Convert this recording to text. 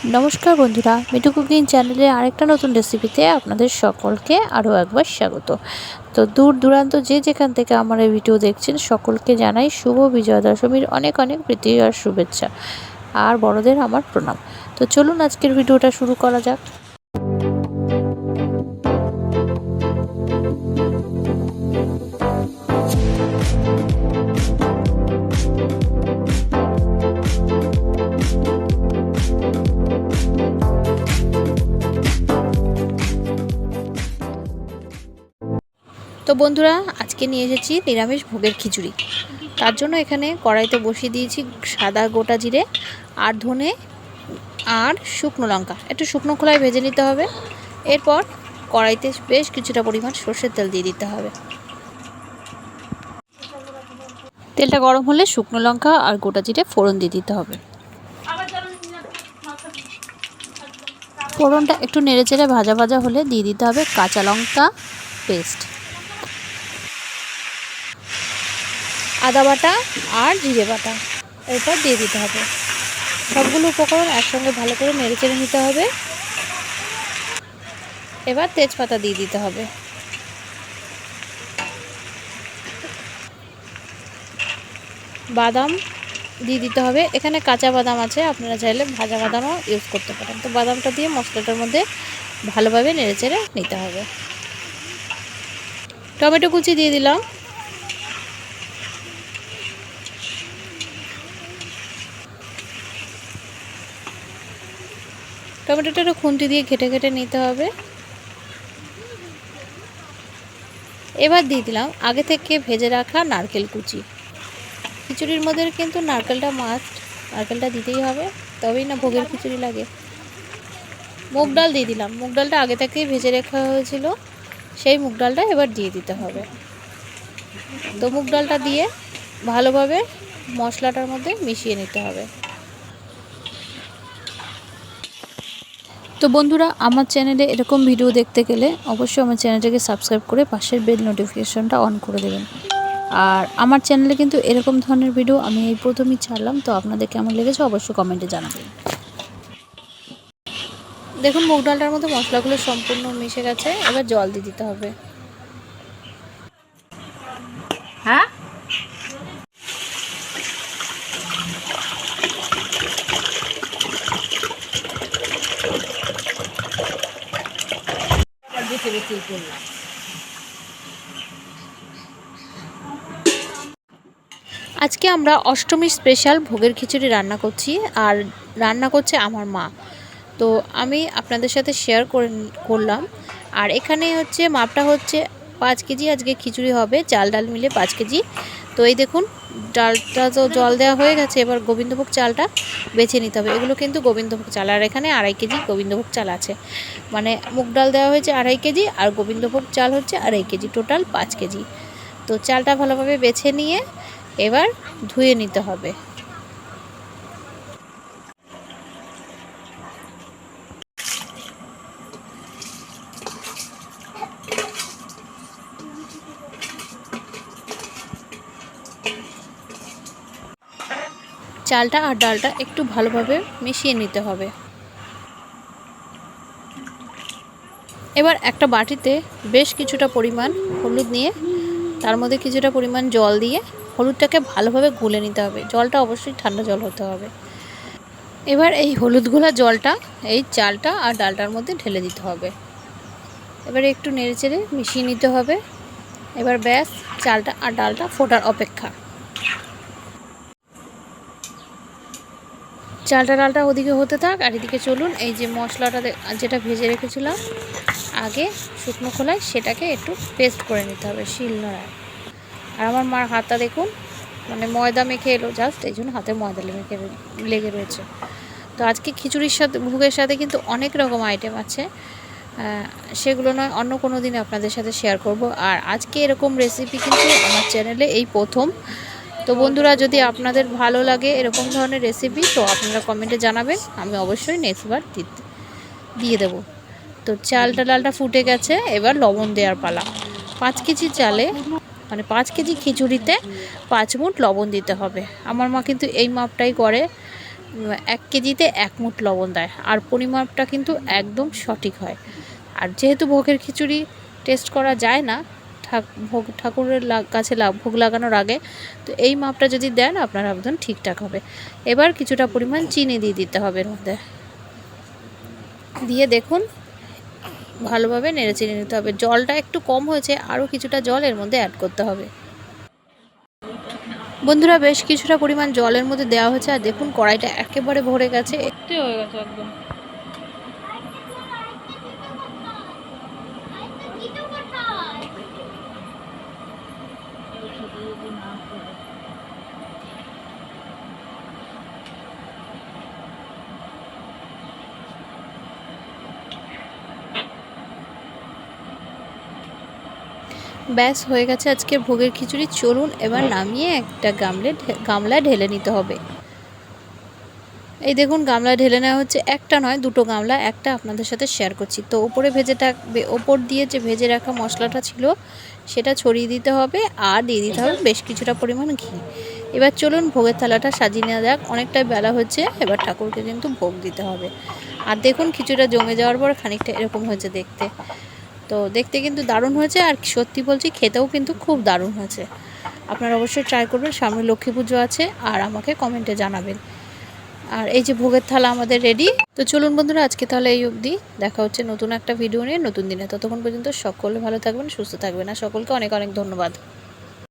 नमस्कार बंधुरा मिठू कुकिंग चैनले आरेकटा नतून रेसिपिते आपनादेर सकलके आरो एकबार स्वागत। तो दूर दूरान्त जे जेखान थेके आमार एई भिडियो देखछेन सकलके जानाई शुभ विजया दशमीर अनेक अनेक प्रীতি और शुभेच्छा और बड़ोदेर आमार प्रणाम। तो चलुन आजकेर भिडियोटा शुरू करा जाक। तो बंधुरा आज के निये एसेछि निरामिष भोगेर खिचुड़ी। तार जोन्नो एखाने कड़ाईते बसिए दिएछि सादा गोटा जिरे और धने और शुकनो लंका एकटु शुकनो खोलाय भेजे निते होबे। एरपर कड़ाईते बेश किछुटा परिमाण सर्षेर तेल दिए दिते होबे। तेलटा गरम होले शुकनो लंका और गोटा जिरे फोड़न दिए दिते होबे। फोड़नटा एकटु नेड़ेचेड़े भाजा भाजा होले दिए दिते होबे काँचा लंका पेस्ट, आदा बाटा और जिरे बाटा एरपर दिए दिते होबे। सबगुलो उपकरण एकसंगे भालो करे नेड़ेचेड़े निते होबे। एबार तेजपाता दिए दिते होबे। बादाम दिए दिते होबे। एखाने काँचा बादाम आछे, आपनारा चाइले भाजा बादामও इउज करते पारेन। तो बादामटा दिए मशलाटार मধ্যে भालोभाবে नेड़ेचेड़े निते होबे। टमेटो कुचि दिए दिलाम। टमेटोटा एकटु खुंती दिए घेटे घेटे निते होबे। एबार दिए दिलाम आगे थेके भेजे राखा नारकेल कुचि। खिचुड़िर मধ্যে किन्तु नारकेलटा मास्ट, नारकेलटा दितेई होबे तबेई ना भोगेर खिचुड़ी लागे। मुग डाल दिए दिलाम। मुग डालटा आगे थेकेई भेजे राखा हयेछिलो, सेई मुग डालटा एबार दिए दिते होबे। तो मुग डालटा दिए भालोभाবে मशलाटार मধ্যে मिशिয়ে निते होबे। तो बंधुरा आमार चैनेले एरकम भिडियो देखते गेले अवश्य आमार चैनेलटाके सबस्क्राइब करे पाशेर बेल नोटिफिकेशनटा अन करे देবেন। और आमार चैनेले किन्तु एरकम धरनेर भिडियो आमी এই প্রথমই ছাড়লাম। तो আপনাদের কেমন লেগেছে অবশ্যই কমেন্টে জানাবেন। দেখুন মুগ ডালটার মধ্যে মশলাগুলো সম্পূর্ণ মিশে গেছে। এবার জল দিয়ে দিতে হবে। হ্যাঁ आज के आमरा अष्टमी स्पेशल भोगेर खिचुड़ी रान्ना करछि और रान्ना करছে आमार मा। तो आमी आपनादेर साथे शेयर करलाम। और एखाने होच्छे मापटा होच्छे 5 केजी आज के खिचुड़ी होबे, चाल डाल मिले 5 केजी। तो ये देखुन डालटा तो जल देওয়া হয়ে গেছে। এবার গোবিন্দভোগ চালটা বেছে নিতে হবে। এগুলো কিন্তু গোবিন্দভোগ চাল আর এখানে 2.5 কেজি গোবিন্দভোগ চাল আছে। মানে মুগ ডাল দেওয়া হয়েছে 2.5 কেজি আর গোবিন্দভোগ চাল হচ্ছে 2.5 কেজি, টোটাল 5 কেজি। তো চালটা ভালোভাবে বেছে নিয়ে এবার ধুয়ে নিতে হবে। চালটা আর ডালটা একটু ভালোভাবে মিশিয়ে নিতে হবে। এবার একটা বাটিতে বেশ কিছুটা পরিমাণ হলুদ নিয়ে তার মধ্যে কিছুটা পরিমাণ জল দিয়ে হলুদটাকে ভালোভাবে গুলে নিতে হবে। জলটা অবশ্যই ঠান্ডা জল হতে হবে। এবার এই হলুদ গোলা জলটা এই চালটা আর ডালটার মধ্যে ঢেলে দিতে হবে। এবার একটু নেড়েচেড়ে মিশিয়ে নিতে হবে। এবার ব্যাস চালটা আর ডালটা ফোটার অপেক্ষা। চালটা ডালটা ওদিকে হতে থাক আর এদিকে চলুন এই যে মশলাটা যেটা ভেজে রেখেছিলাম আগে শুকনো খোলায় সেটাকে একটু পেস্ট করে নিতে হবে শিলনোড়ায়। আর আমার মার হাতটা দেখুন মানে ময়দা মেখে এলো জাস্ট, এই জন্য হাতে ময়দা লেগে রয়েছে। তো আজকে খিচুড়ির সাথে ভোগের সাথে কিন্তু অনেক রকম আইটেম আছে, সেগুলো নয় অন্য কোনো দিন আপনাদের সাথে শেয়ার করব। আর আজকে এরকম রেসিপি কিন্তু আমার চ্যানেলে এই প্রথম। তো বন্ধুরা যদি আপনাদের ভালো লাগে এরকম ধরনের রেসিপি তো আপনারা কমেন্টে জানাবেন, আমি অবশ্যই নেক্সট বার দিয়ে দেবো। তো চালটা ডালটা ফুটে গেছে, এবার লবণ দেওয়ার পালা। 5 কেজি চালে মানে 5 কেজি খিচুড়িতে 5 মুঠ লবণ দিতে হবে। আমার মা কিন্তু এই মাপটাই করে। 1 কেজিতে 1 মুঠ লবণ দেয়, আর পরিমাপটা কিন্তু একদম সঠিক হয়। আর যেহেতু ভোগের খিচুড়ি টেস্ট করা যায় না ঠাকুরের কাছে ভোগ লাগানোর আগে, তো এই মাপটা যদি দেন আপনার একদম ঠিকঠাক হবে। এবার কিছুটা পরিমাণ চিনি দিয়ে দিতে হবে এর মধ্যে, দিয়ে দেখুন ভালোভাবে নেড়ে চেড়ে নিতে হবে। জলটা একটু কম হয়েছে, আরও কিছুটা জল এর মধ্যে অ্যাড করতে হবে। বন্ধুরা বেশ কিছুটা পরিমাণ জলের মধ্যে দেওয়া হয়েছে, আর দেখুন কড়াইটা একেবারে ভরে গেছে, হয়ে গেছে একদম। ব্যাস হয়ে গেছে আজকের ভোগের খিচুড়ি। চলুন এবার নামিয়ে একটা গামলায় ঢেলে নিতে হবে। এই দেখুন গামলায় ঢেলে নেওয়া হচ্ছে, একটা নয় দুটো গামলা, একটা আপনাদের সাথে শেয়ার করছি। তো ওপরে ওপর দিয়ে যে ভেজে রাখা মশলাটা ছিল সেটা ছড়িয়ে দিতে হবে, আর দিয়ে দিতে হবে বেশ কিছুটা পরিমাণ ঘি। এবার চলুন ভোগের থালাটা সাজিয়ে নেওয়া যাক, অনেকটাই বেলা হচ্ছে, এবার ঠাকুরকে কিন্তু ভোগ দিতে হবে। আর দেখুন খিচুড়িটা জমে যাওয়ার পর খানিকটা এরকম হয়েছে দেখতে। তো দেখতে কিন্তু দারুণ হয়েছে, আর সত্যি বলছি খেতেও কিন্তু খুব দারুণ হয়েছে। আপনারা অবশ্যই ট্রাই করবেন, সামনে লক্ষ্মী পুজো আছে, আর আমাকে কমেন্টে জানাবেন। আর এই যে ভোগের থালা আমাদের রেডি। তো চলুন বন্ধুরা আজকে তাহলে এই অবধি, দেখা হচ্ছে নতুন একটা ভিডিও নিয়ে নতুন দিনে। ততক্ষণ পর্যন্ত সকলে ভালো থাকবেন, সুস্থ থাকবেন, আর সকলকে অনেক অনেক ধন্যবাদ।